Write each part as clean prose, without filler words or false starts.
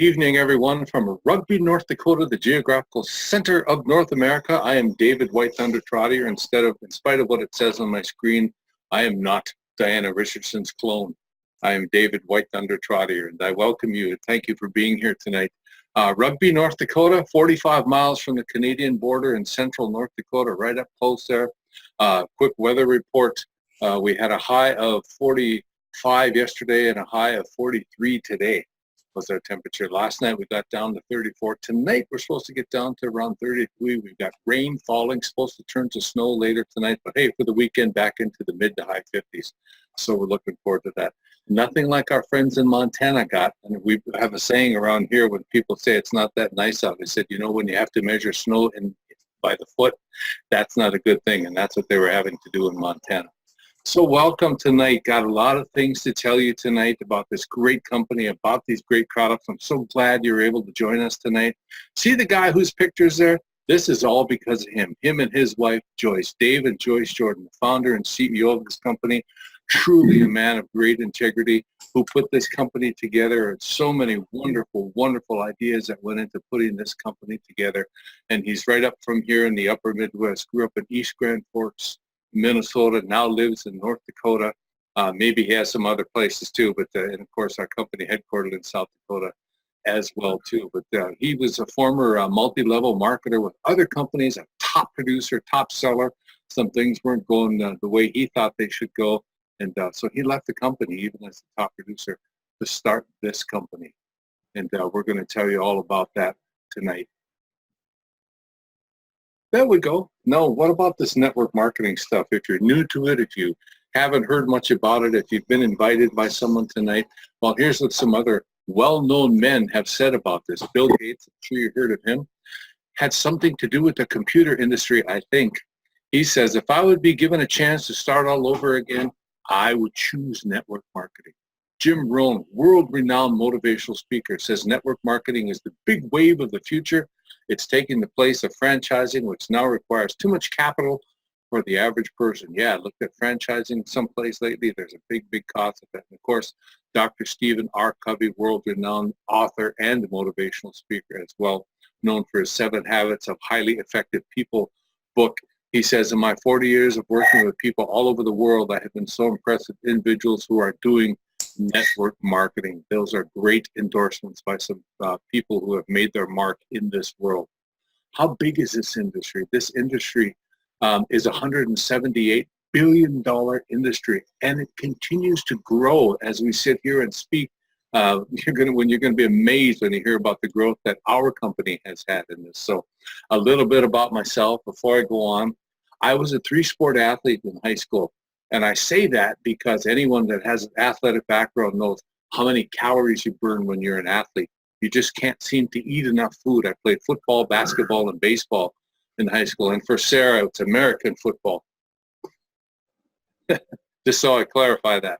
Evening, everyone, from Rugby, North Dakota, the geographical center of North America. I am David White Thunder Trottier. In spite of what it says on my screen, I am not Diana Richardson's clone. I am David White Thunder Trottier, and I welcome you and thank you for being here tonight. Rugby, North Dakota, 45 miles from the Canadian border in central North Dakota, right up close there. Quick weather report. We had a high of 45 yesterday and a high of 43 today. Was our temperature. Last night we got down to 34. Tonight we're supposed to get down to around 33. We've got rain falling, supposed to turn to snow later tonight, but hey, for the weekend back into the mid to high 50s. So we're looking forward to that. Nothing like our friends in Montana got. And we have a saying around here when people say it's not that nice out. They said, you know, when you have to measure snow by the foot, that's not a good thing. And that's what they were having to do in Montana. So welcome tonight. Got a lot of things to tell you tonight about this great company, about these great products. I'm so glad you're able to join us tonight. See the guy whose picture's there? This is all because of him. Him and his wife, Joyce. Dave and Joyce Jordan, the founder and CEO of this company. Truly a man of great integrity who put this company together, and so many wonderful, wonderful ideas that went into putting this company together. And he's right up from here in the upper Midwest. Grew up in East Grand Forks, Minnesota, now lives in North Dakota. Maybe he has some other places too, but and of course our company headquartered in South Dakota as well too. But he was a former multi-level marketer with other companies, a top producer, top seller. Some things weren't going the way he thought they should go, and so he left the company even as the top producer to start this company. And we're going to tell you all about that tonight. There we go. No, what about this network marketing stuff? If you're new to it, if you haven't heard much about it, if you've been invited by someone tonight, well, here's what some other well-known men have said about this. Bill Gates, I'm sure you heard of him, had something to do with the computer industry, I think. He says, if I would be given a chance to start all over again, I would choose network marketing. Jim Rohn, world-renowned motivational speaker, says network marketing is the big wave of the future. It's taking the place of franchising, which now requires too much capital for the average person. Yeah, I looked at franchising someplace lately. There's a big, big cost of it. And of course, Dr. Stephen R. Covey, world-renowned author and motivational speaker as well, known for his 7 Habits of Highly Effective People book. He says, in my 40 years of working with people all over the world, I have been so impressed with individuals who are doing network marketing. Those are great endorsements by some people who have made their mark in this world. How big is this industry? This industry is a $178 billion industry, and it continues to grow as we sit here and speak. You're going to be amazed when you hear about the growth that our company has had in this. So a little bit about myself before I go on. I was a 3-sport athlete in high school. And I say that because anyone that has an athletic background knows how many calories you burn when you're an athlete. You just can't seem to eat enough food. I played football, basketball, and baseball in high school. And for Sarah, it's American football. Just so I clarify that.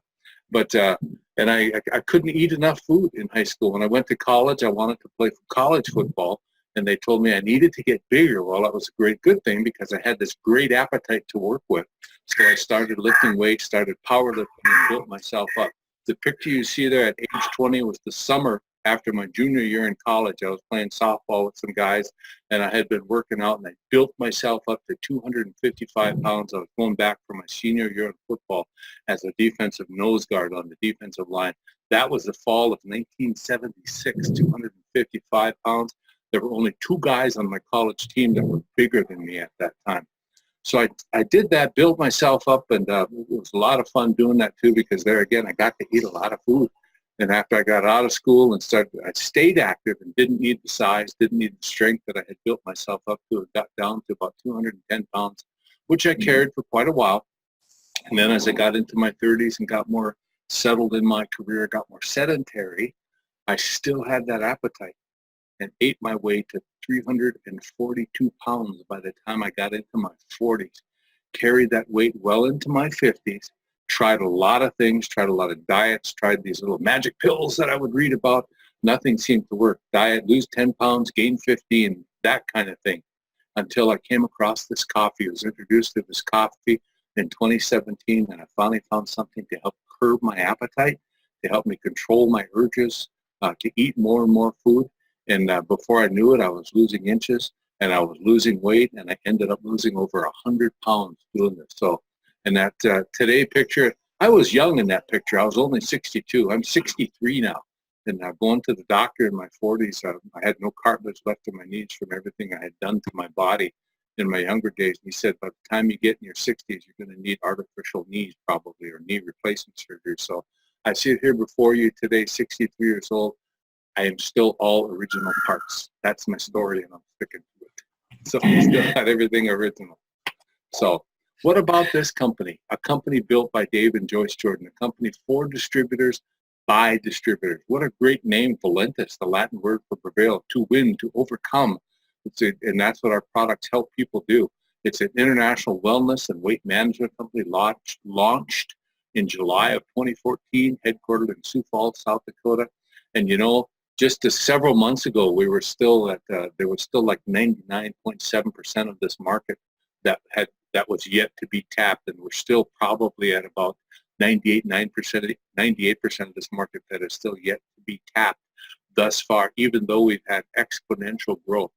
But and I couldn't eat enough food in high school. When I went to college, I wanted to play college football. And they told me I needed to get bigger. Well, that was a good thing because I had this great appetite to work with. So I started lifting weights, started powerlifting, and built myself up. The picture you see there at age 20 was the summer after my junior year in college. I was playing softball with some guys, and I had been working out, and I built myself up to 255 pounds. I was going back for my senior year in football as a defensive nose guard on the defensive line. That was the fall of 1976, 255 pounds. There were only 2 guys on my college team that were bigger than me at that time. So I did that, built myself up, and it was a lot of fun doing that too because there again, I got to eat a lot of food. And after I got out of school and I stayed active and didn't need the size, didn't need the strength that I had built myself up to. It got down to about 210 pounds, which I carried for quite a while. And then as I got into my 30s and got more settled in my career, got more sedentary, I still had that appetite and ate my way to 342 pounds by the time I got into my 40s. Carried that weight well into my 50s, tried a lot of things, tried a lot of diets, tried these little magic pills that I would read about. Nothing seemed to work. Diet, lose 10 pounds, gain 15, that kind of thing. Until I came across this coffee. I was introduced to this coffee in 2017, and I finally found something to help curb my appetite, to help me control my urges, to eat more and more food. And before I knew it, I was losing inches and I was losing weight, and I ended up losing over 100 pounds doing this. So, and that today picture, I was young in that picture. I was only 62. I'm 63 now. And going to the doctor in my 40s, I had no cartilage left in my knees from everything I had done to my body in my younger days. And he said, by the time you get in your 60s, you're going to need artificial knees probably, or knee replacement surgery. So I sit here before you today, 63 years old. I am still all original parts. That's my story, and I'm sticking to it. So I still got everything original. So what about this company? A company built by Dave and Joyce Jordan, a company for distributors by distributors. What a great name, Valentis, the Latin word for prevail, to win, to overcome. And that's what our products help people do. It's an international wellness and weight management company launched in July of 2014, headquartered in Sioux Falls, South Dakota. And you know, just several months ago, we were still at, there was still like 99.7% of this market that was yet to be tapped, and we're still probably at about 98% of this market that is still yet to be tapped thus far, even though we've had exponential growth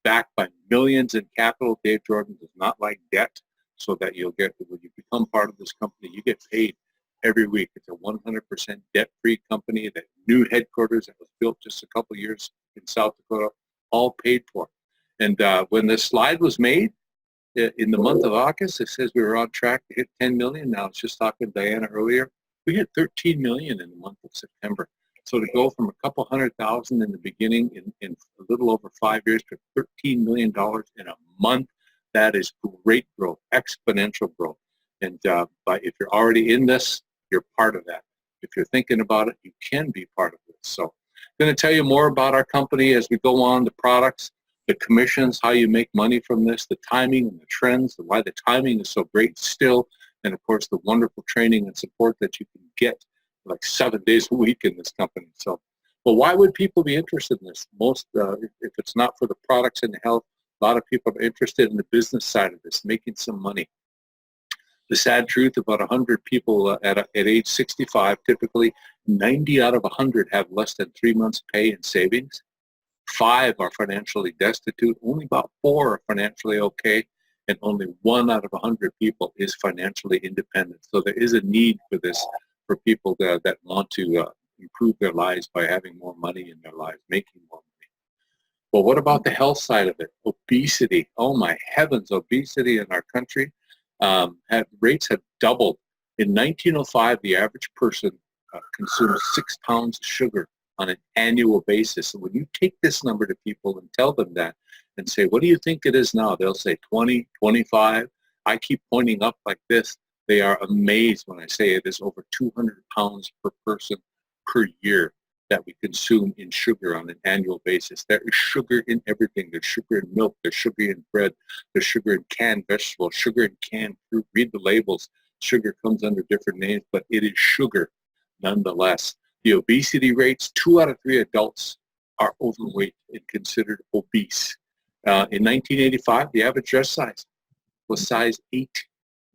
backed by millions in capital. Dave Jordan does not like debt, so that you'll get, when you become part of this company, you get paid every week. It's a 100% debt-free company. That new headquarters that was built just a couple years in South Dakota, all paid for. And when this slide was made, in the month of August, it says we were on track to hit 10 million. Now, I was just talking to Diana earlier. We hit 13 million in the month of September. So to go from a couple 100,000 in the beginning in a little over 5 years to $13 million in a month, that is great growth, exponential growth. And but if you're already in this, you're part of that. If you're thinking about it, you can be part of this. So I'm going to tell you more about our company as we go on, the products, the commissions, how you make money from this, the timing and the trends, and why the timing is so great still, and of course the wonderful training and support that you can get like 7 days a week in this company. So, well, why would people be interested in this? Most, if it's not for the products and the health, a lot of people are interested in the business side of this, making some money. The sad truth, about 100 people at age 65, typically 90 out of 100 have less than 3 months pay in savings. 5 are financially destitute, only about 4 are financially okay, and only 1 out of 100 people is financially independent. So there is a need for this, for people that want to improve their lives by having more money in their lives, making more money. Well, what about the health side of it? Obesity. Oh my heavens, obesity in our country, rates have doubled. In 1905, the average person consumed 6 pounds of sugar on an annual basis. And when you take this number to people and tell them that and say, what do you think it is now? They'll say 20, 25. I keep pointing up like this. They are amazed when I say it is over 200 pounds per person per year that we consume in sugar on an annual basis. There is sugar in everything. There's sugar in milk. There's sugar in bread. There's sugar in canned vegetables, sugar in canned fruit. Read the labels. Sugar comes under different names, but it is sugar nonetheless. The obesity rates, 2 out of 3 adults are overweight and considered obese. In 1985, the average dress size was size 8.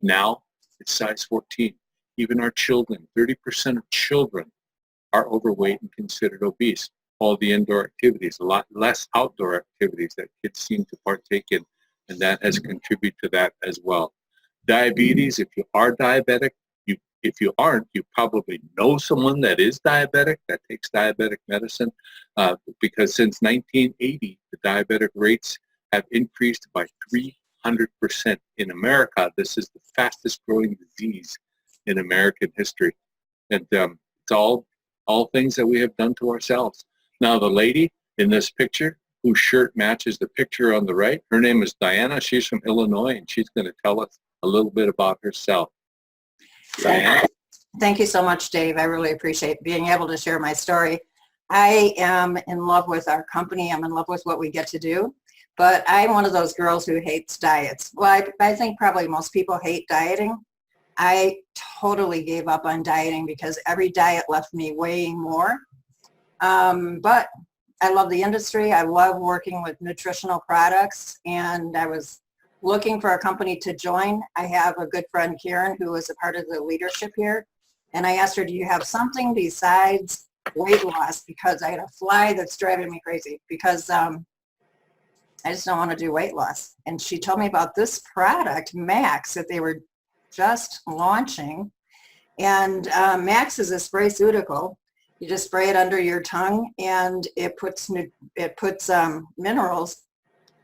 Now it's size 14. Even our children, 30% of children are overweight and considered obese. All the indoor activities, a lot less outdoor activities that kids seem to partake in, and that has contributed to that as well. Diabetes, if you are diabetic, if you aren't, you probably know someone that is diabetic, that takes diabetic medicine, because since 1980, the diabetic rates have increased by 300%. In America, this is the fastest growing disease in American history. And it's all things that we have done to ourselves. Now, the lady in this picture, whose shirt matches the picture on the right, her name is Diana. She's from Illinois, and she's going to tell us a little bit about herself. Diana? Thank you so much, Dave. I really appreciate being able to share my story. I am in love with our company. I'm in love with what we get to do. But I'm one of those girls who hates diets. Well, I think probably most people hate dieting. I totally gave up on dieting because every diet left me weighing more. But I love the industry. I love working with nutritional products, and I was looking for a company to join. I have a good friend, Karen, who is a part of the leadership here, and I asked her, do you have something besides weight loss because I had a fly that's driving me crazy because I just don't want to do weight loss. And she told me about this product, Max, that they were just launching. And Max is a sprayceutical. You just spray it under your tongue, and it puts minerals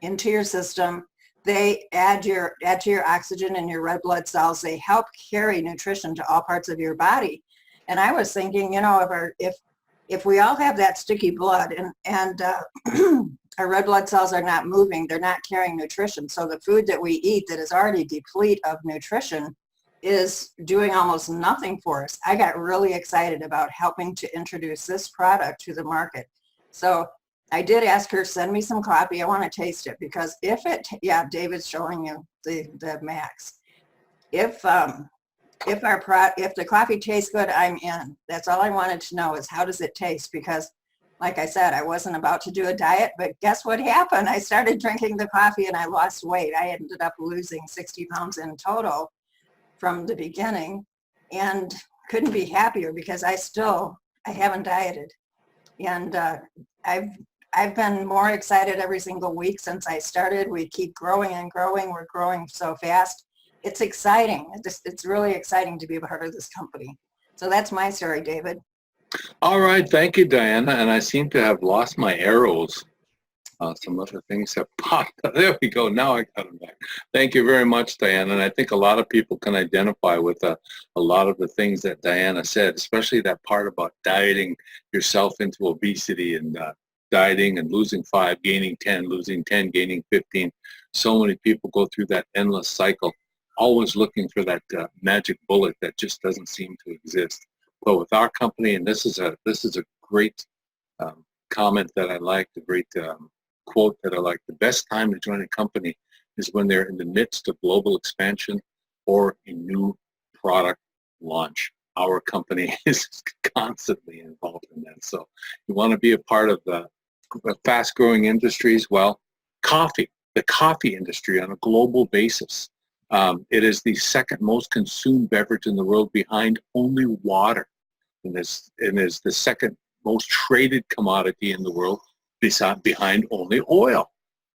into your system. They add to your oxygen and your red blood cells. They help carry nutrition to all parts of your body. And I was thinking, you know, if we all have that sticky blood and our red blood cells are not moving, they're not carrying nutrition. So the food that we eat that is already deplete of nutrition is doing almost nothing for us. I got really excited about helping to introduce this product to the market. So I did ask her, send me some coffee. I want to taste it because yeah, David's showing you the Max. If the coffee tastes good, I'm in. That's all I wanted to know is how does it taste? Because like I said, I wasn't about to do a diet, but guess what happened? I started drinking the coffee and I lost weight. I ended up losing 60 pounds in total from the beginning and couldn't be happier because I haven't dieted. And I've been more excited every single week since I started. We keep growing and growing. We're growing so fast. It's exciting. It's really exciting to be a part of this company. So that's my story, David. All right. Thank you, Diana. And I seem to have lost my arrows. Some other things have popped up. There we go. Now I got them back. Thank you very much, Diana. And I think a lot of people can identify with a lot of the things that Diana said, especially that part about dieting yourself into obesity and dieting and losing 5, gaining 10, losing 10, gaining 15. So many people go through that endless cycle, always looking for that magic bullet that just doesn't seem to exist. But with our company, and this is a great comment that I like, a great quote that I like, the best time to join a company is when they're in the midst of global expansion or a new product launch. Our company is constantly involved in that. So you want to be a part of the fast-growing industries. Well, the coffee industry on a global basis. It is the second most consumed beverage in the world behind only water. And is the second most traded commodity in the world behind only oil.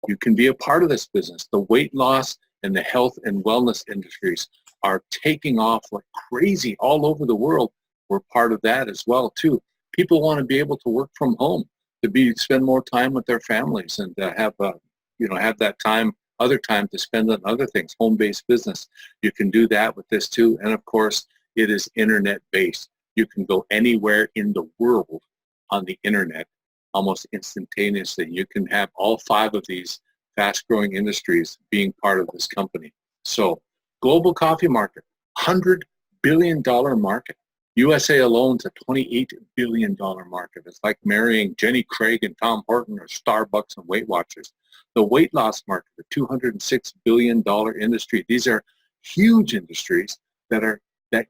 You can be a part of this business. The weight loss and the health and wellness industries are taking off like crazy all over the world. We're part of that as well too. People want to be able to work from home, to spend more time with their families and have that time, other time to spend on other things, home-based business. You can do that with this too. And of course, it is internet-based. You can go anywhere in the world on the internet almost instantaneously. You can have all 5 of these fast-growing industries being part of this company. So global coffee market, $100 billion market. USA alone is a $28 billion market. It's like marrying Jenny Craig and Tom Horton or Starbucks and Weight Watchers. The weight loss market, a $206 billion industry. These are huge industries that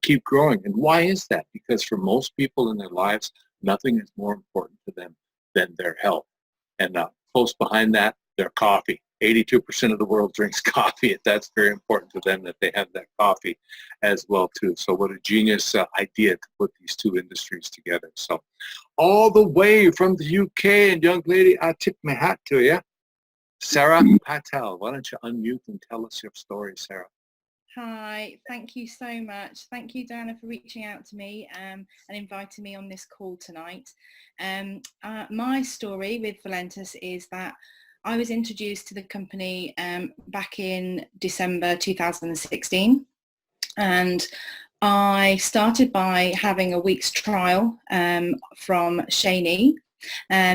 keep growing. And why is that? Because for most people in their lives, nothing is more important to them than their health. And close behind that, their coffee. 82% of the world drinks coffee. That's very important to them that they have that coffee as well too. So what a genius idea to put these 2 industries together. So all the way from the UK, and young lady, I tip my hat to you. Sarah Patel, why don't you unmute and tell us your story, Sarah? Hi, thank you so much. Thank you, Diana, for reaching out to me and inviting me on this call tonight. My story with Valentis is that I was introduced to the company back in December 2016, and I started by having a week's trial from Shani,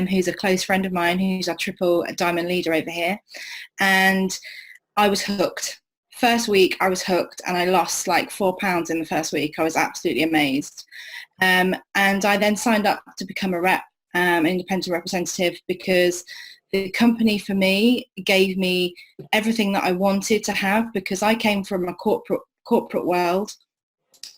who's a close friend of mine, who's a triple diamond leader over here, and I was hooked. First week I was hooked, and I lost like 4 pounds in the first week. I was absolutely amazed. And I then signed up to become a rep, independent representative, because the company for me gave me everything that I wanted to have, because I came from a corporate world.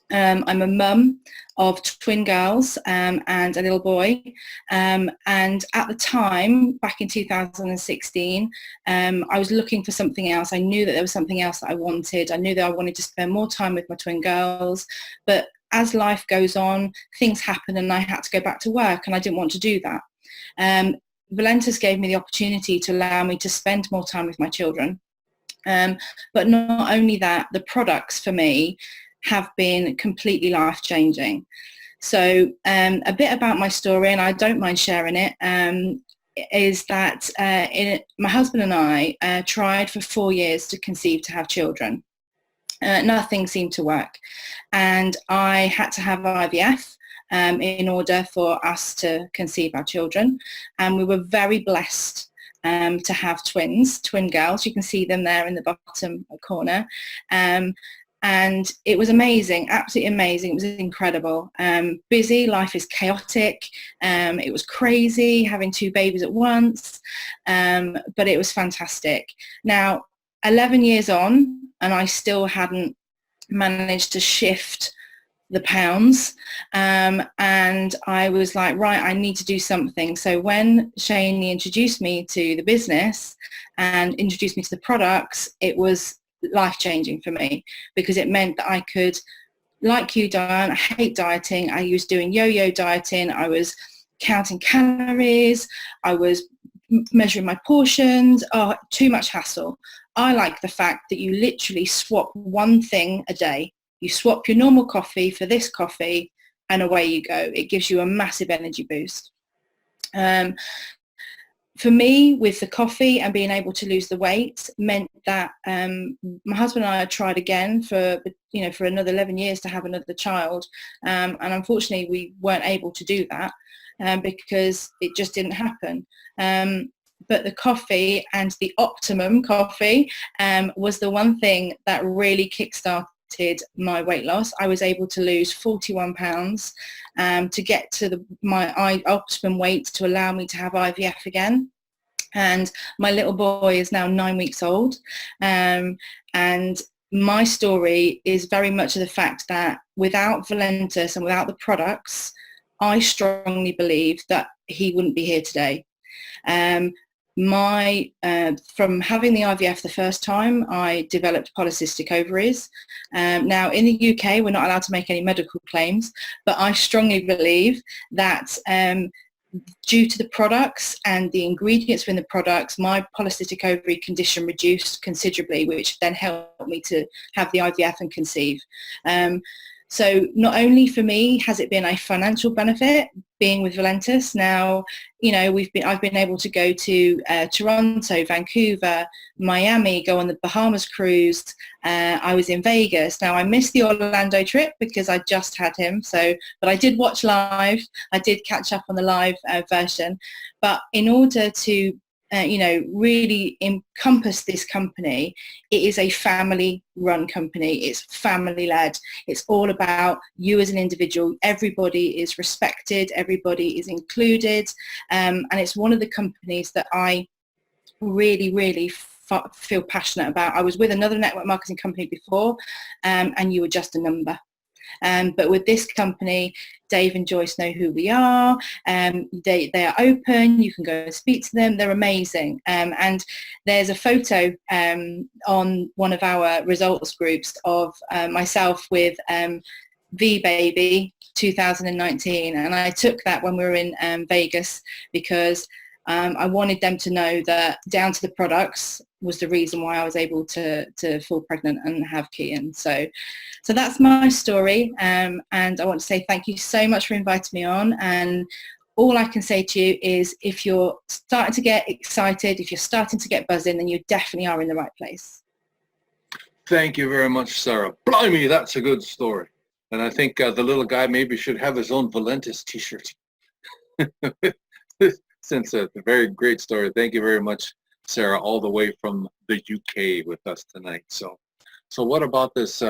I'm a mum of twin girls and a little boy. And at the time, back in 2016, I was looking for something else. I knew that there was something else that I wanted. I knew that I wanted to spend more time with my twin girls. But as life goes on, things happen and I had to go back to work, and I didn't want to do that. Valentis gave me the opportunity to allow me to spend more time with my children. But not only that, the products for me have been completely life-changing. So a bit about my story, and I don't mind sharing it, is that my husband and I tried for 4 years to conceive, to have children. Nothing seemed to work. And I had to have IVF in order for us to conceive our children. And we were very blessed to have twin girls. You can see them there in the bottom corner. And it was amazing, absolutely amazing. It was incredible. Busy, life is chaotic. It was crazy having 2 babies at once, but it was fantastic. Now, 11 years on, and I still hadn't managed to shift the pounds, and I was like, right, I need to do something. So when Shani introduced me to the business and introduced me to the products, it was life-changing for me, because it meant that I could, like you, Diane, I hate dieting. I was doing yo-yo dieting. I was counting calories. I was measuring my portions. Oh, too much hassle. I like the fact that you literally swap one thing a day. You swap your normal coffee for this coffee, and away you go. It gives you a massive energy boost. For me, with the coffee and being able to lose the weight meant that my husband and I had tried again for another 11 years to have another child, and unfortunately we weren't able to do that because it just didn't happen. But the coffee, and the Optimum coffee, was the one thing that really kickstarted my weight loss. I was able to lose 41 pounds to get to my optimum weight to allow me to have IVF again. And my little boy is now 9 weeks old. And my story is very much of the fact that without Valentis and without the products, I strongly believe that he wouldn't be here today. From having the IVF the first time, I developed polycystic ovaries. Now in the UK, we're not allowed to make any medical claims, but I strongly believe that due to the products and the ingredients within the products, my polycystic ovary condition reduced considerably, which then helped me to have the IVF and conceive. So not only for me has it been a financial benefit being with Valentis. Now, I've been able to go to Toronto, Vancouver, Miami, go on the Bahamas cruise. I was in Vegas. Now I missed the Orlando trip because I just had him. But I did watch live. I did catch up on the live version. But in order to really encompass this company, it is a family-run company. It's family-led. It's all about you as an individual. Everybody is respected. Everybody is included. And it's one of the companies that I really, really feel passionate about. I was with another network marketing company before, and you were just a number. But with this company, Dave and Joyce know who we are. They are open. You can go and speak to them. They're amazing. And there's a photo on one of our results groups of myself with V-Baby 2019. And I took that when we were in Vegas because I wanted them to know that down to the products was the reason why I was able to fall pregnant and have Kean. So that's my story. And I want to say thank you so much for inviting me on. And all I can say to you is if you're starting to get excited, if you're starting to get buzzing, then you definitely are in the right place. Thank you very much, Sarah. Blimey, that's a good story. And I think the little guy maybe should have his own Valentis t-shirt. Since it's a very great story. Thank you very much, Sarah, all the way from the UK with us tonight. So what about this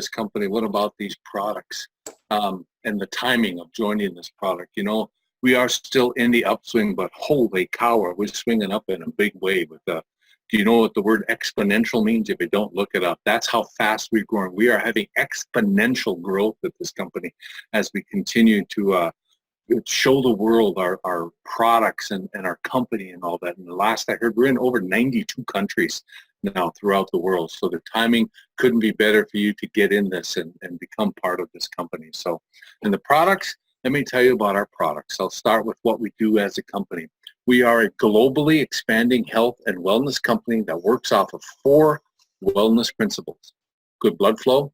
company? What about these products and the timing of joining this product? We are still in the upswing, but holy cow, we're swinging up in a big way with do you know what the word exponential means? If you don't look it up, that's how fast we're growing. We are having exponential growth at this company as we continue to show the world our products and our company and all that. And the last I heard, we're in over 92 countries now throughout the world. So the timing couldn't be better for you to get in this and become part of this company. So, and the products, let me tell you about our products. I'll start with what we do as a company. We are a globally expanding health and wellness company that works off of 4 wellness principles: good blood flow,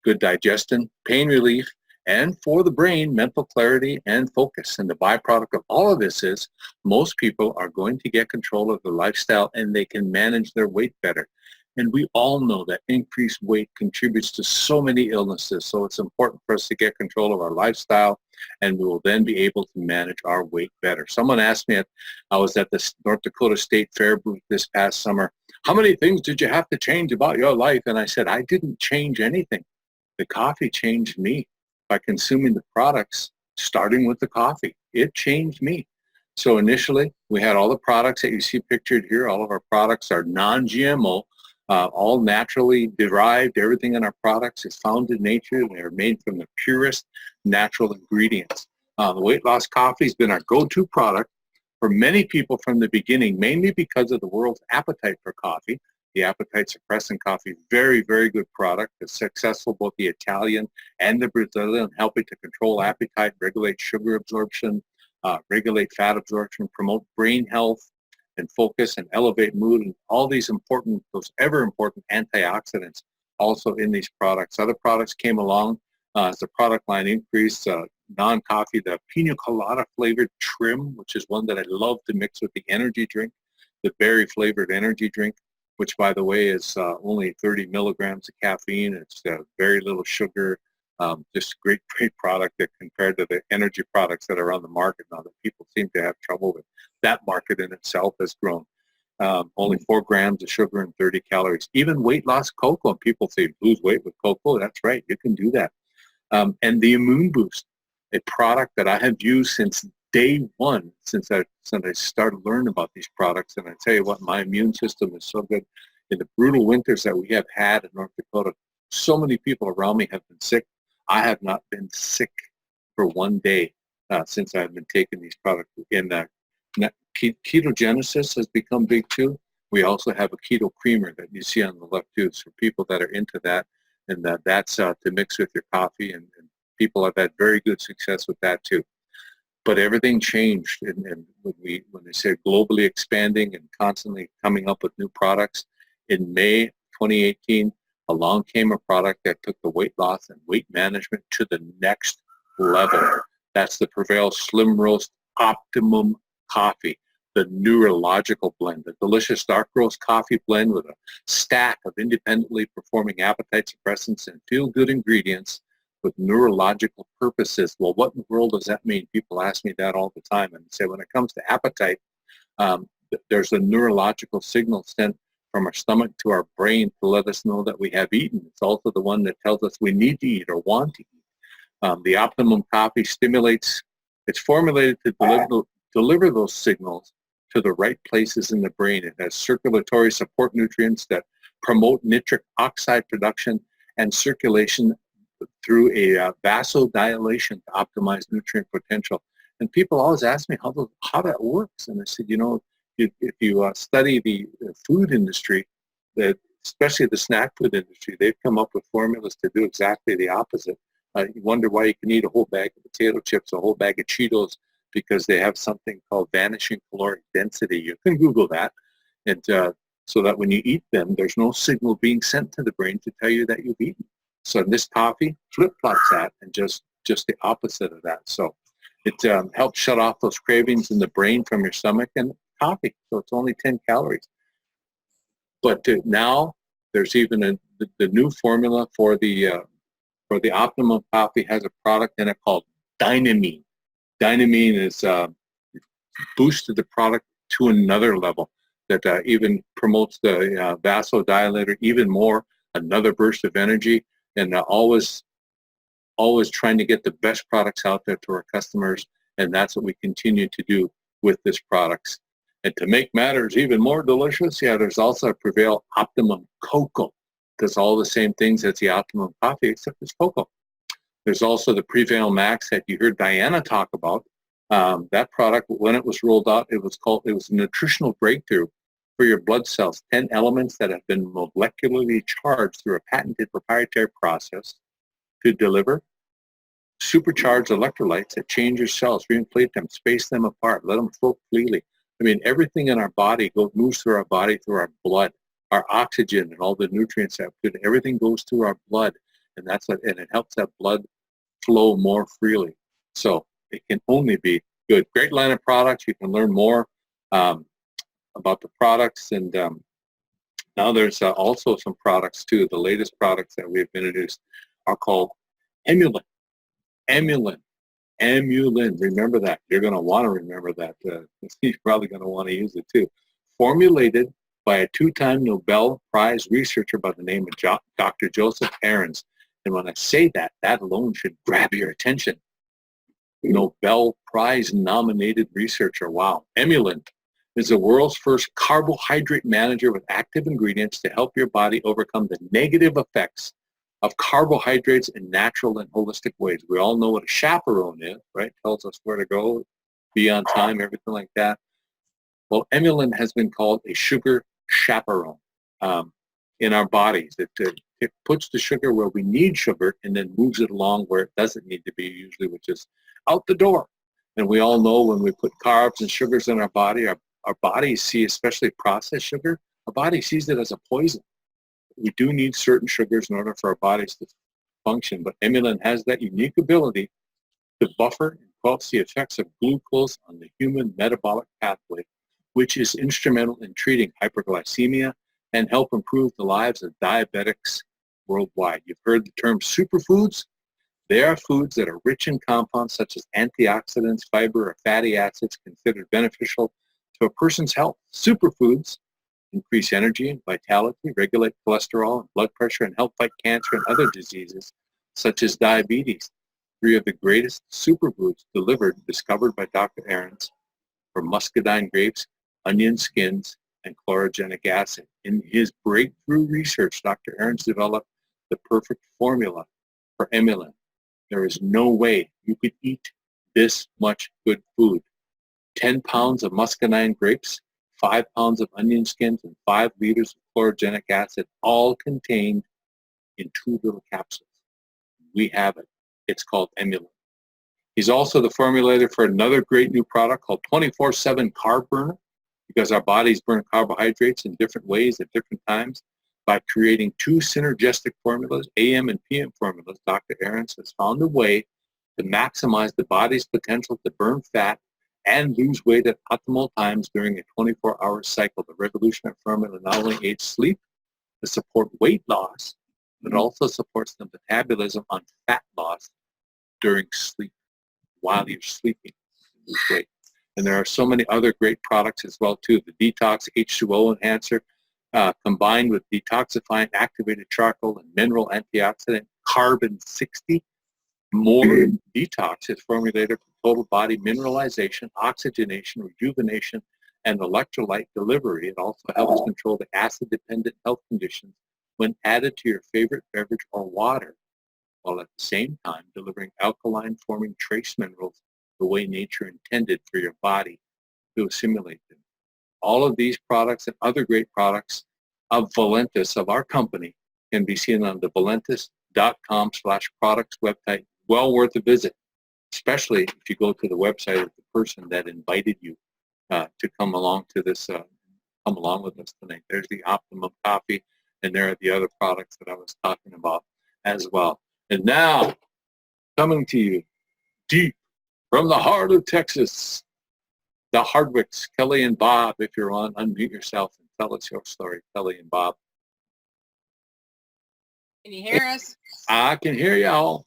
good digestion, pain relief, and for the brain, mental clarity and focus. And the byproduct of all of this is most people are going to get control of their lifestyle and they can manage their weight better. And we all know that increased weight contributes to so many illnesses. So it's important for us to get control of our lifestyle, and we will then be able to manage our weight better. Someone asked me, I was at the North Dakota State Fair booth this past summer, how many things did you have to change about your life? And I said, I didn't change anything. The coffee changed me by consuming the products, starting with the coffee. It changed me. So initially, we had all the products that you see pictured here. All of our products are non-GMO, all naturally derived. Everything in our products is found in nature. They are made from the purest natural ingredients. The weight loss coffee has been our go-to product for many people from the beginning, mainly because of the world's appetite for coffee. The appetite suppressant coffee, very, very good product. It's successful, both the Italian and the Brazilian, helping to control appetite, regulate sugar absorption, regulate fat absorption, promote brain health and focus, and elevate mood, and all these important, those ever important antioxidants also in these products. Other products came along as the product line increased. Non-coffee, the pina colada flavored trim, which is one that I love to mix with the energy drink, the berry flavored energy drink, which, by the way, is only 30 milligrams of caffeine. It's very little sugar, just great product that compared to the energy products that are on the market now that people seem to have trouble with. That market in itself has grown. Only 4 grams of sugar and 30 calories. Even weight loss cocoa, people say lose weight with cocoa. That's right, you can do that. And the Immune Boost, a product that I have used since day one, since I started learning about these products. And I tell you what, my immune system is so good. In the brutal winters that we have had in North Dakota, so many people around me have been sick. I have not been sick for one day since I've been taking these products. Ketogenesis has become big too. We also have a keto creamer that you see on the left too. So people that are into that, and that's to mix with your coffee, and people have had very good success with that too. But everything changed, and when they say globally expanding and constantly coming up with new products, in May 2018, along came a product that took the weight loss and weight management to the next level. That's the Prevail Slim Roast Optimum Coffee, the neurological blend, the delicious dark roast coffee blend with a stack of independently performing appetite suppressants and feel-good ingredients with neurological purposes. Well, what in the world does that mean? People ask me that all the time, and say when it comes to appetite, there's a neurological signal sent from our stomach to our brain to let us know that we have eaten. It's also the one that tells us we need to eat or want to eat. The Optimum Coffee stimulates, it's formulated to deliver those signals to the right places in the brain. It has circulatory support nutrients that promote nitric oxide production and circulation through a vasodilation to optimize nutrient potential. And people always ask me how that works. And I said, if you study the food industry, especially the snack food industry, they've come up with formulas to do exactly the opposite. You wonder why you can eat a whole bag of potato chips, a whole bag of Cheetos, because they have something called vanishing caloric density. You can Google that. And so that when you eat them, there's no signal being sent to the brain to tell you that you've eaten. So this coffee flip-flops that and just the opposite of that. So it helps shut off those cravings in the brain from your stomach, and coffee. So it's only 10 calories. But now there's even the new formula for the Optimum Coffee has a product in it called Dynamine. Dynamine is boosted the product to another level that even promotes the vasodilator even more, another burst of energy, and always trying to get the best products out there to our customers, and that's what we continue to do with this products. And to make matters even more delicious, there's also a Prevail Optimum Cocoa. Does all the same things as the Optimum Coffee, except it's cocoa. There's also the Prevail Max that you heard Diana talk about. That product, when it was rolled out, it was a nutritional breakthrough for your blood cells, 10 elements that have been molecularly charged through a patented proprietary process to deliver supercharged electrolytes that change your cells, reinflate them, space them apart, let them flow freely. I mean, everything in our body moves through our body, through our blood, our oxygen and all the nutrients that food, everything goes through our blood, and and it helps that blood flow more freely. So it can only be good. Great line of products. You can learn more about the products, and now there's also some products too. The latest products that we've introduced are called Emulin. Emulin. Emulin. Remember that. You're going to want to remember that. You're probably going to want to use it too. Formulated by a 2-time Nobel Prize researcher by the name of Dr. Joseph Ahrens. And when I say that, that alone should grab your attention. Nobel Prize nominated researcher. Wow. Emulin is the world's first carbohydrate manager with active ingredients to help your body overcome the negative effects of carbohydrates in natural and holistic ways. We all know what a chaperone is, right? Tells us where to go, be on time, everything like that. Well, Emulin has been called a sugar chaperone in our bodies. It puts the sugar where we need sugar and then moves it along where it doesn't need to be, usually, which is out the door. And we all know when we put carbs and sugars in our body, our bodies see, especially processed sugar, our body sees it as a poison. We do need certain sugars in order for our bodies to function, but Emulin has that unique ability to buffer and quench the effects of glucose on the human metabolic pathway, which is instrumental in treating hyperglycemia and help improve the lives of diabetics worldwide. You've heard the term superfoods. They are foods that are rich in compounds such as antioxidants, fiber, or fatty acids considered beneficial to a person's health. Superfoods increase energy and vitality, regulate cholesterol and blood pressure, and help fight cancer and other diseases such as diabetes. 3 of the greatest superfoods discovered by Dr. Ahrens were muscadine grapes, onion skins, and chlorogenic acid. In his breakthrough research, Dr. Ahrens developed the perfect formula for Emulin. There is no way you could eat this much good food. 10 pounds of muscadine grapes, 5 pounds of onion skins, and 5 liters of chlorogenic acid, all contained in 2 little capsules. We have it. It's called Emulin. He's also the formulator for another great new product called 24/7 Carb Burner, because our bodies burn carbohydrates in different ways at different times. By creating 2 synergistic formulas, AM and PM formulas, Dr. Ahrens has found a way to maximize the body's potential to burn fat and lose weight at optimal times during a 24-hour cycle. The revolutionary formula not only aids sleep to support weight loss, but also supports the metabolism on fat loss during sleep, while you're sleeping. Lose weight. And there are so many other great products as well, too. The Detox H2O Enhancer, combined with detoxifying activated charcoal and mineral antioxidant carbon 60. More Detox is formulated for total body mineralization, oxygenation, rejuvenation, and electrolyte delivery. It also helps control the acid-dependent health conditions when added to your favorite beverage or water, while at the same time delivering alkaline-forming trace minerals the way nature intended for your body to assimilate them. All of these products and other great products of Valentis, of our company, can be seen on the valentis.com/products website. Well worth a visit, especially if you go to the website of the person that invited you to come along to this, come along with us tonight. There's the Optimum Coffee, and there are the other products that I was talking about as well. And now, coming to you deep from the heart of Texas, the Hardwicks, Kelly and Bob. If you're on, unmute yourself and tell us your story, Kelly and Bob. Can you hear us? I can hear y'all.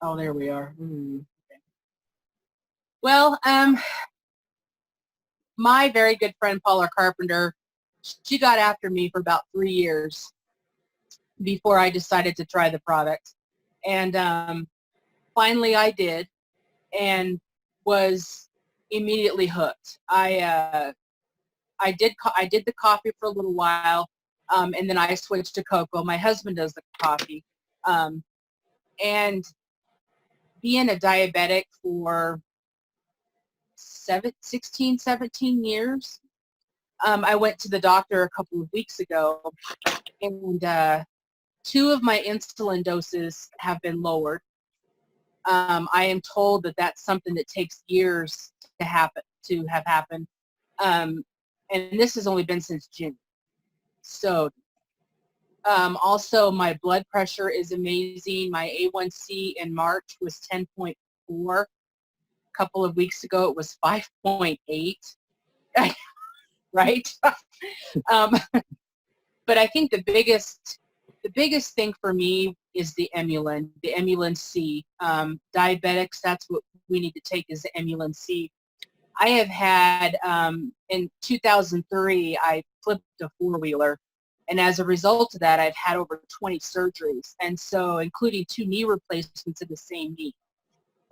Oh, there we are. Okay. Well, my very good friend Paula Carpenter, she got after me for about 3 years before I decided to try the product. And finally I did, and was immediately hooked. I did the coffee for a little while, and then I switched to cocoa. My husband does the coffee, and being a diabetic for 16, 17 years. I went to the doctor a couple of weeks ago, and 2 of my insulin doses have been lowered. I am told that that's something that takes years to have happened. And this has only been since June. So also my blood pressure is amazing. My A1C in March was 10.4. A couple of weeks ago it was 5.8. Right? But I think the biggest thing for me is the Emulin C. Diabetics, that's what we need to take, is the Emulin C. I have had, in 2003, I flipped a 4-wheeler. And as a result of that, I've had over 20 surgeries. And so, including 2 knee replacements in the same knee.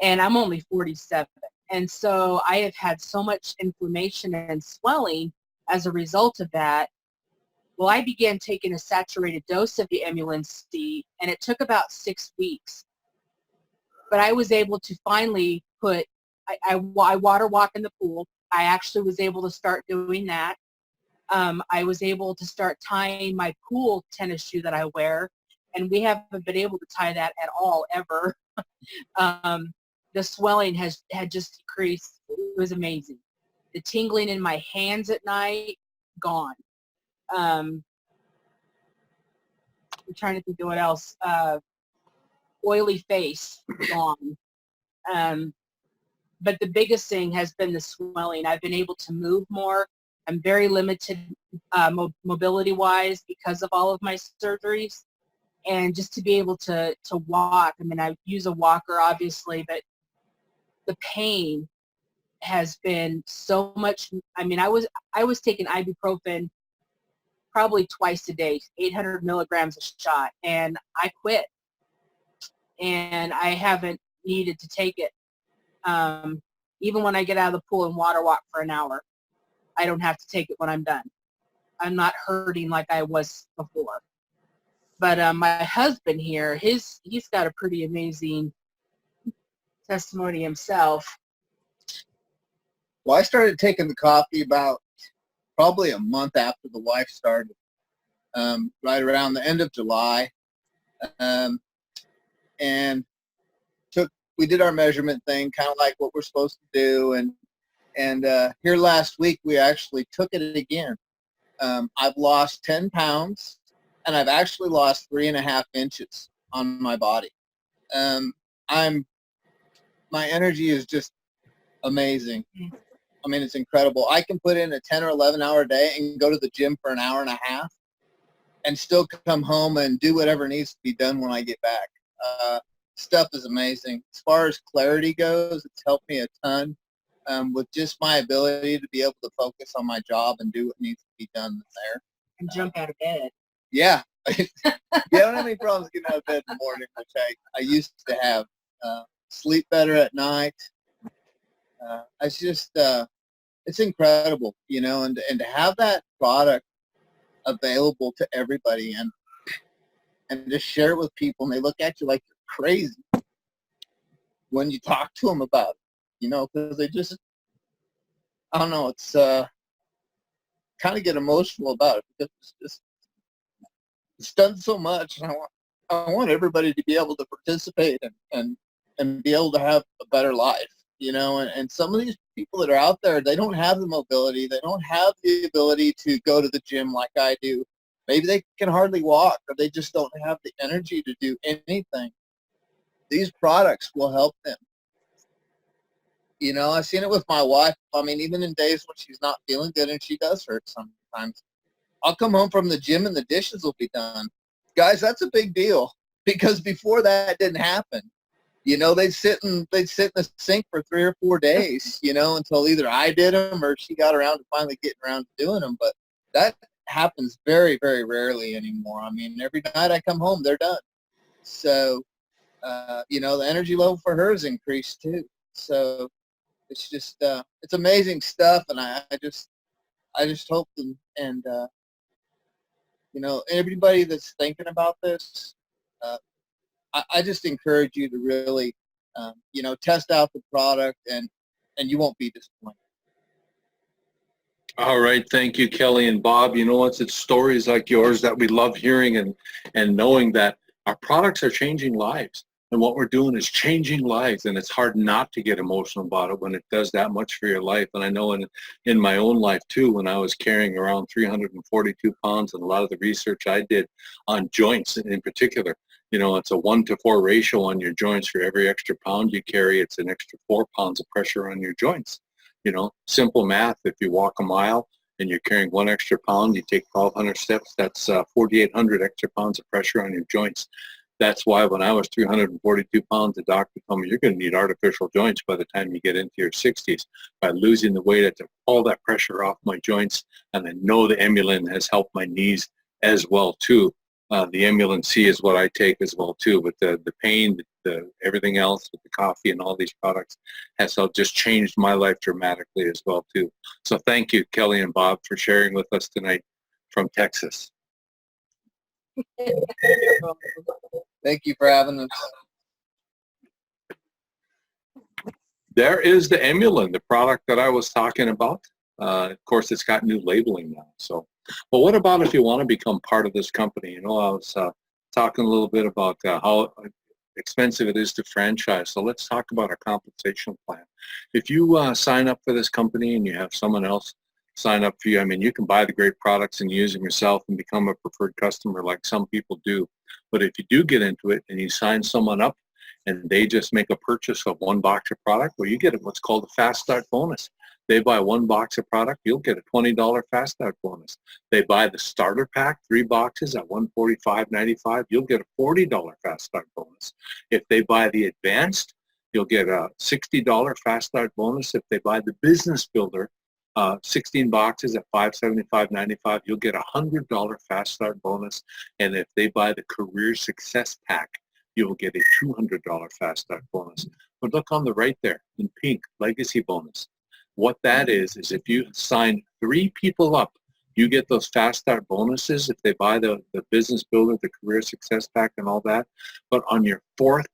And I'm only 47. And so I have had so much inflammation and swelling as a result of that. Well, I began taking a saturated dose of the Emulin C, and it took about 6 weeks. But I was able to finally put, I water walk in the pool. I actually was able to start doing that. I was able to start tying my pool tennis shoe that I wear, and we haven't been able to tie that at all, ever. The swelling had just decreased. It was amazing. The tingling in my hands at night, gone. I'm trying to think of what else. Oily face, gone. But the biggest thing has been the swelling. I've been able to move more. I'm very limited mobility-wise because of all of my surgeries. And just to be able to walk, I mean, I use a walker, obviously, but the pain has been so much. I mean, I was taking ibuprofen probably twice a day, 800 milligrams a shot, and I quit. And I haven't needed to take it. Even when I get out of the pool and water walk for an hour, I don't have to take it when I'm done. I'm not hurting like I was before. But my husband here, he's got a pretty amazing testimony himself. Well, I started taking the coffee about probably a month after the wife started, right around the end of July. And we did our measurement thing, kind of like what we're supposed to do. And here last week, we actually took it again. I've lost 10 pounds, and I've actually lost 3.5 inches on my body. My energy is just amazing. I mean, it's incredible. I can put in a 10 or 11 hour day and go to the gym for an hour and a half and still come home and do whatever needs to be done when I get back. Stuff is amazing. As far as clarity goes, it's helped me a ton with just my ability to be able to focus on my job and do what needs to be done there. And jump out of bed. Yeah. Yeah, I don't have any problems getting out of bed in the morning, which I used to have. Sleep better at night. It's just, it's incredible, you know, and to have that product available to everybody and just share it with people, and they look at you like you're crazy when you talk to them about it, you know, because they just, I don't know, it's kind of get emotional about it because it's done so much, and I want everybody to be able to participate and be able to have a better life, you know, and some of these people that are out there, they don't have the mobility, they don't have the ability to go to the gym like I do. Maybe they can hardly walk, or they just don't have the energy to do anything. These products will help them. You know, I've seen it with my wife. I mean, even in days when she's not feeling good and she does hurt sometimes, I'll come home from the gym and the dishes will be done. Guys, that's a big deal, because before that didn't happen. You know, they'd sit in the sink for 3 or 4 days, you know, until either I did them or she got around to finally getting around to doing them. But that happens very, very rarely anymore. I mean, every night I come home, they're done. So, you know, the energy level for her has increased too. So it's just, it's amazing stuff. And I just hope and you know, everybody that's thinking about this, I just encourage you to really, you know, test out the product, and you won't be disappointed. All right. Thank you, Kelly and Bob. You know what? It's stories like yours that we love hearing, and knowing that our products are changing lives. And what we're doing is changing lives. And it's hard not to get emotional about it when it does that much for your life. And I know in my own life too, when I was carrying around 342 pounds, and a lot of the research I did on joints in particular, you know, it's a 1-to-4 ratio on your joints. For every extra pound you carry, it's an extra 4 pounds of pressure on your joints. You know, simple math. If you walk a mile and you're carrying 1 extra pound, you take 1,200 steps. That's 4,800 extra pounds of pressure on your joints. That's why when I was 342 pounds, the doctor told me you're going to need artificial joints by the time you get into your 60s. By losing the weight, I took all that pressure off my joints, and I know the Emulin has helped my knees as well too. The Emulin C is what I take as well too, but the pain, the everything else with the coffee and all these products has just changed my life dramatically as well too. So thank you, Kelly and Bob, for sharing with us tonight from Texas. Thank you for having us. There is the Emulin, the product that I was talking about. Of course, it's got new labeling now. So, but what about if you want to become part of this company? You know, I was talking a little bit about how expensive it is to franchise. So let's talk about a compensation plan. If you sign up for this company and you have someone else sign up for you, I mean, you can buy the great products and use them yourself and become a preferred customer like some people do. But if you do get into it and you sign someone up and they just make a purchase of 1 box of product, well, you get what's called a fast start bonus. They buy 1 box of product, you'll get a $20 fast start bonus. They buy the starter pack, 3 boxes at $145.95, you'll get a $40 fast start bonus. If they buy the advanced, you'll get a $60 fast start bonus. If they buy the business builder, 16 boxes at $575.95, you'll get a $100 fast start bonus. And if they buy the career success pack, you will get a $200 fast start bonus. But look on the right there in pink, legacy bonus. What that is if you sign 3 people up, you get those fast start bonuses if they buy the business builder, the career success pack and all that. But on your 4th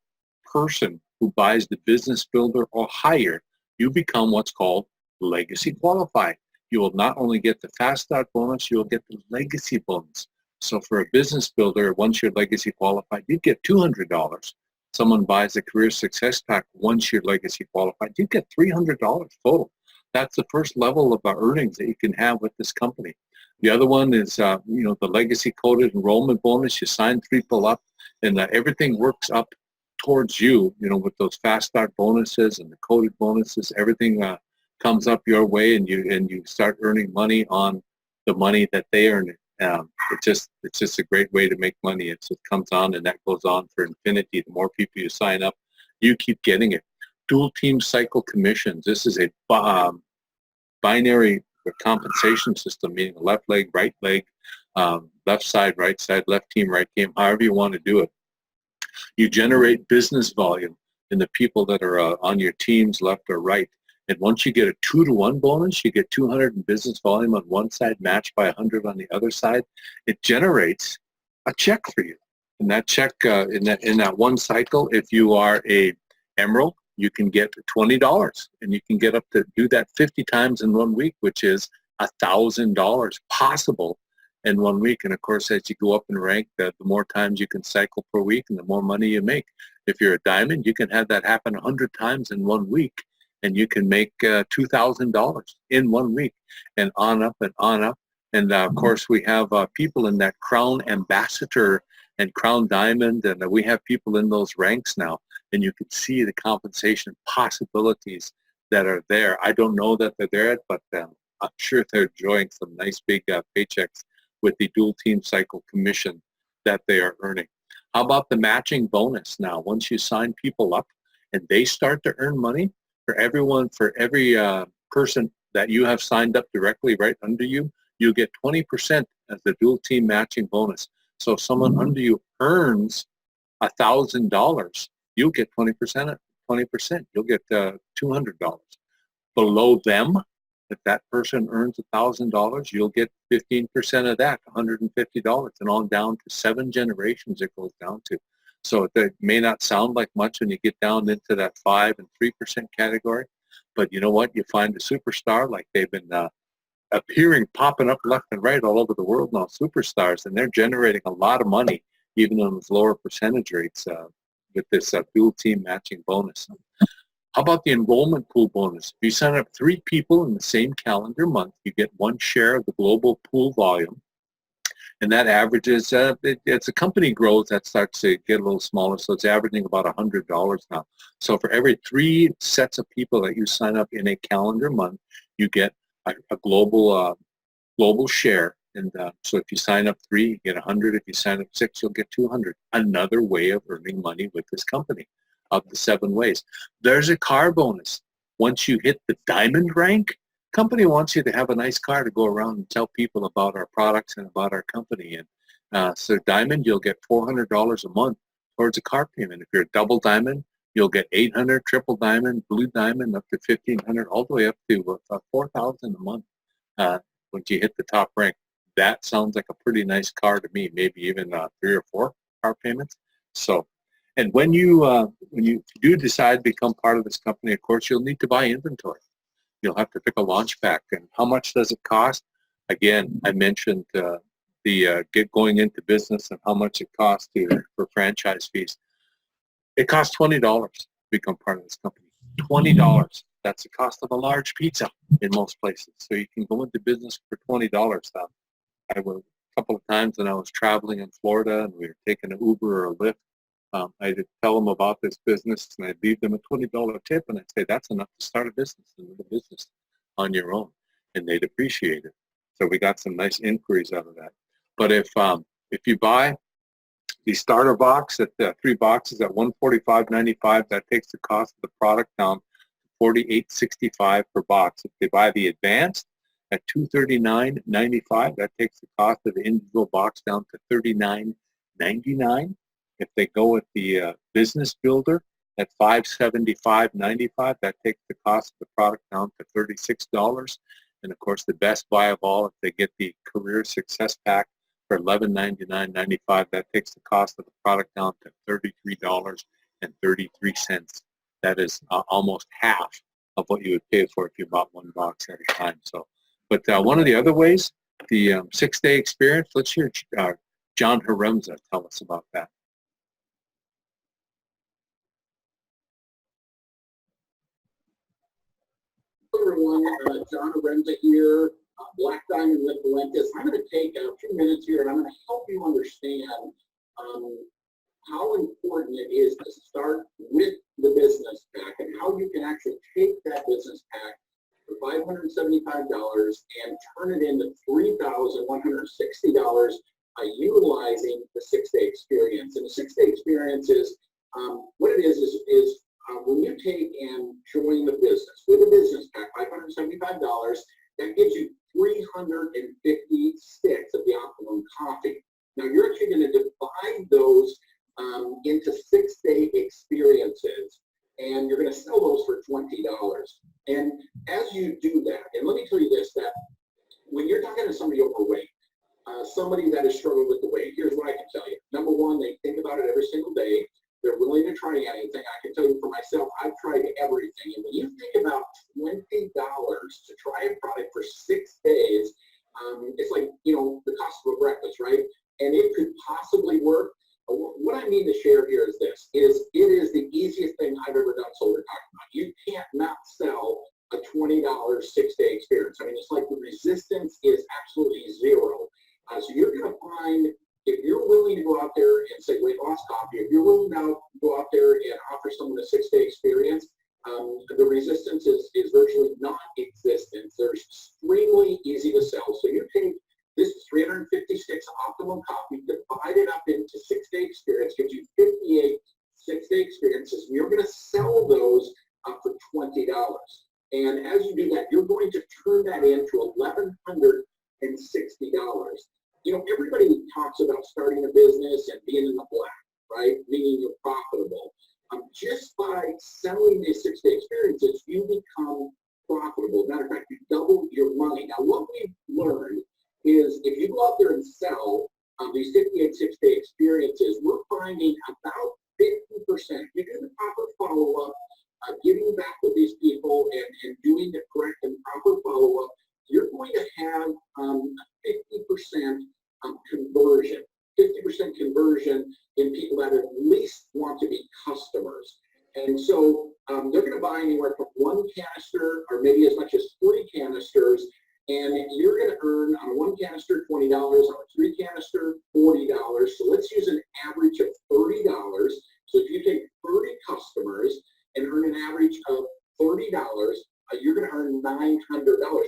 person who buys the business builder or higher, you become what's called legacy qualified. You will not only get the fast start bonus, you'll get the legacy bonus. So for a business builder, once you're legacy qualified, you get $200. Someone buys the career success pack, once you're legacy qualified, you get $300 total. That's the first level of earnings that you can have with this company. The other one is, you know, the legacy coded enrollment bonus. You sign 3 people up, and everything works up towards you. You know, with those fast start bonuses and the coded bonuses, everything comes up your way, and you start earning money on the money that they earn. It's just a great way to make money. It just comes on, and that goes on for infinity. The more people you sign up, you keep getting it. Dual team cycle commissions. This is a binary compensation system, meaning left leg, right leg, left side, left team, right team, however you want to do it. You generate business volume in the people that are on your teams, left or right. And once you get a 2-to-1 bonus, you get 200 in business volume on one side, matched by 100 on the other side. It generates a check for you. And that check in that one cycle, if you are a Emerald, you can get $20, and you can get up to do that 50 times in 1 week, which is $1,000 possible in 1 week. And of course, as you go up in rank, the more times you can cycle per week and the more money you make. If you're a diamond, you can have that happen 100 times in 1 week, and you can make $2,000 in 1 week, and on up and on up. And of course, we have people in that Crown Ambassador and Crown Diamond, and we have people in those ranks now. And you can see the compensation possibilities that are there. I don't know that they're there, but I'm sure they're enjoying some nice big paychecks with the dual team cycle commission that they are earning. How about the matching bonus now? Once you sign people up and they start to earn money, for every person that you have signed up directly right under you, you get 20% as the dual team matching bonus. So if someone under you earns $1,000, you'll get 20%. 20%. You'll get $200. Below them, if that person earns $1,000, you'll get 15% of that, $150, and on down to 7 generations it goes down to. So it may not sound like much when you get down into that 5 and 3% category, but you know what? You find a superstar like they've been appearing, popping up left and right all over the world now, superstars, and they're generating a lot of money, even on those lower percentage rates with this dual team matching bonus. How about the enrollment pool bonus? If you sign up 3 people in the same calendar month, you get 1 share of the global pool volume. And that averages, as the company grows, that starts to get a little smaller, so it's averaging about $100 now. So for every 3 sets of people that you sign up in a calendar month, you get a global share. And so if you sign up 3, you get 100. If you sign up 6, you'll get 200. Another way of earning money with this company of the 7 ways. There's a car bonus. Once you hit the diamond rank, company wants you to have a nice car to go around and tell people about our products and about our company. And so diamond, you'll get $400 a month towards a car payment. If you're a double diamond, you'll get $800, triple diamond, blue diamond, up to $1,500, all the way up to $4,000 a month once you hit the top rank. That sounds like a pretty nice car to me, maybe even 3 or 4 car payments. So, and when you do decide to become part of this company, of course, you'll need to buy inventory. You'll have to pick a launch pack. And how much does it cost? Again, I mentioned going into business and how much it costs for franchise fees. It costs $20 to become part of this company. $20. That's the cost of a large pizza in most places. So you can go into business for $20. I went a couple of times when I was traveling in Florida and we were taking an Uber or a Lyft. I'd tell them about this business and I'd leave them a $20 tip and I'd say that's enough to start a business and live a business on your own, and they'd appreciate it. So we got some nice inquiries out of that. But if you buy the starter box at 3 boxes at $145.95, that takes the cost of the product down to $48.65 per box. If they buy the advanced at $239.95, that takes the cost of the individual box down to $39.99. If they go with the business builder at $575.95, that takes the cost of the product down to $36. And of course, the best buy of all, if they get the career success pack for $1199.95, that takes the cost of the product down to $33.33. That is almost half of what you would pay for if you bought 1 box at a time. So, but one of the other ways, the 6-day experience, let's hear John Haremza tell us about that. Hello everyone, John Haremza here, Black Diamond with Valentis. I'm going to take a few minutes here and I'm going to help you understand how important it is to start with the business pack and how you can actually take that business pack for $575 and turn it into $3,160 utilizing the 6-day experience. And the 6-day experience is what it is when you take and join the business with a business pack, $575, that gives you 350 sticks of the Optimum coffee. Now you're actually going to divide those into 6-day experiences, and you're going to sell those for $20. And as you do that, and let me tell you this, that when you're talking to somebody overweight, somebody that has struggled with the weight, here's what I can tell you. Number one, they think about it every single day. They're willing to try anything. I can tell you for myself, I've tried everything. And when you think about $20 to try a product for 6 days, it's like, the cost of a breakfast, right? And it could possibly work. What I mean to share here is this, it is the easiest thing I've ever done solar talking about. You can't not sell a $20 6-day experience. I mean, it's like the resistance is absolutely zero. So you're going to find, if you're willing to go out there and say weight loss coffee, if you're willing to go out there and offer someone a 6-day experience, the resistance is virtually non-existent. They're extremely easy to sell. So you take this 356 Optimum coffee, divide it up into 6-day experience, gives you 58 6-day experiences. And you're going to sell those for $20. And as you do that, you're going to turn that into $1,160. Everybody talks about starting a business and being in the black, right? Meaning you're profitable. Just by selling these 6-day experiences, you become profitable. Matter of fact, you double your money. Now, what we've learned is if you go out there and sell these 58 6-day experiences, we're finding about 50%. You do the proper follow-up, getting back with these people and doing the correct and proper follow-up, you're going to canisters, and you're going to earn on one canister $20, on a 3 canister $40. So let's use an average of $30. So if you take 30 customers and earn an average of $30, you're going to earn $900.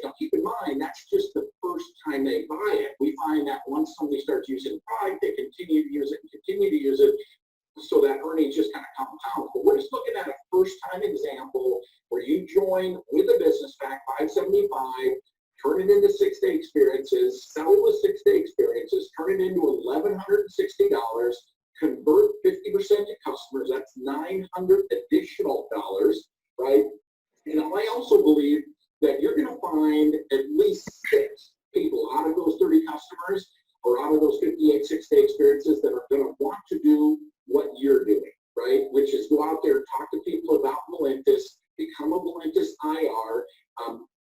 Now keep in mind, that's just the first time they buy it. We find that once somebody starts using the product, they continue to use it and continue to use it. So that earnings just kind of compound. But we're just looking at a first-time example where you join with a business pack, $575, turn it into 6-day experiences, sell the 6-day experiences, turn it into $1,160, convert 50% to customers. That's $900 additional dollars, right? And I also believe that you're going to find at least 6 people out of those 30 customers or out of those 58 6-day experiences that are going to want to do what you're doing, right? Which is go out there and talk to people about Valentis, become a Valentis IR.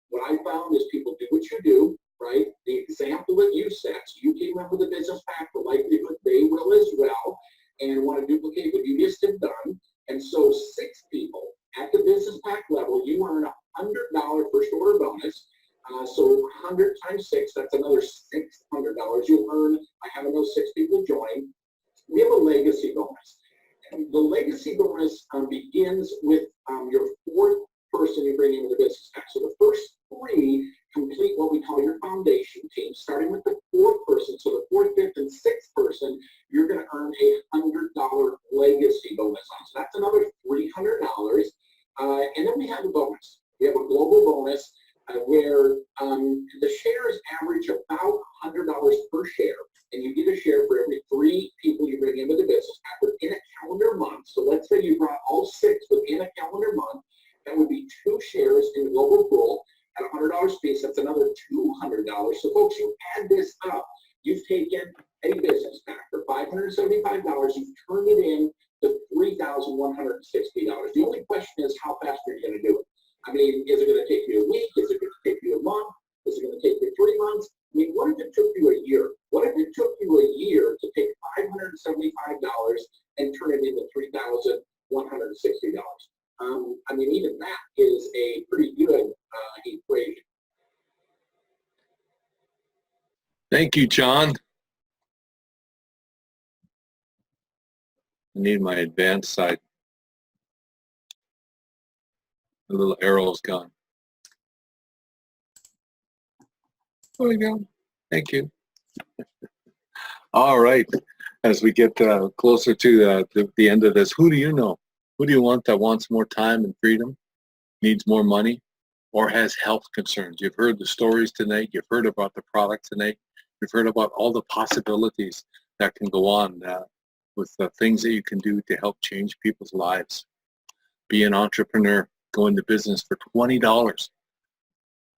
What I found is people do what you do, right? The example that you set, so you came up with a business pack, the likelihood they will as well, and want to duplicate what you just have done. And so 6 people at the business pack level, you earn a $100 first order bonus. So 100 times 6, that's another $600 you'll earn by having those 6 people join. We have a legacy bonus. And the legacy bonus begins with your 4th person you bring into the business pack. So the first 3 complete what we call your foundation team, starting with the 4th person. So the 4th, 5th, and 6th person, you're going to earn a $100 legacy bonus on. So that's another $300. And then we have a bonus. We have a global bonus where the shares average about $100 per share. And you get a share for every 3 people you bring into the business pack within a calendar month. So let's say you brought all 6 within a calendar month. That would be 2 shares in the global pool at $100 piece. That's another $200. So folks, you add this up. You've taken a business pack for $575. You've turned it in to $3,160. The only question is, how fast are you going to do it? I mean, is it going to take you a week? Is it going to take you a month? Is it going to take you 3 months? I mean, what if it took you a year? What if it took you a year to take $575 and turn it into $3,160? I mean, even that is a pretty good equation. Thank you, John. I need my advanced side. The little arrow is gone. There we go. Thank you. All right. As we get closer to the end of this, who do you know? Who do you want that wants more time and freedom, needs more money, or has health concerns? You've heard the stories tonight. You've heard about the product tonight. You've heard about all the possibilities that can go on with the things that you can do to help change people's lives. Be an entrepreneur. Go into business for $20.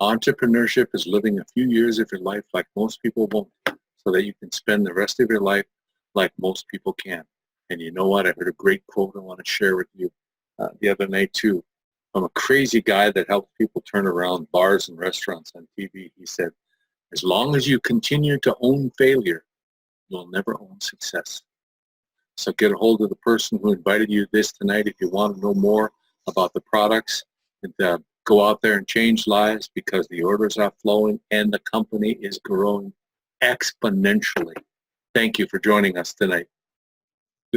Entrepreneurship is living a few years of your life like most people won't, so that you can spend the rest of your life like most people can. And you know what? I heard a great quote I want to share with you the other night too, from a crazy guy that helps people turn around bars and restaurants on TV. He said, as long as you continue to own failure, you'll never own success. So get a hold of the person who invited you to this tonight if you want to know more about the products. And go out there and change lives, because the orders are flowing and the company is growing exponentially. Thank you for joining us tonight.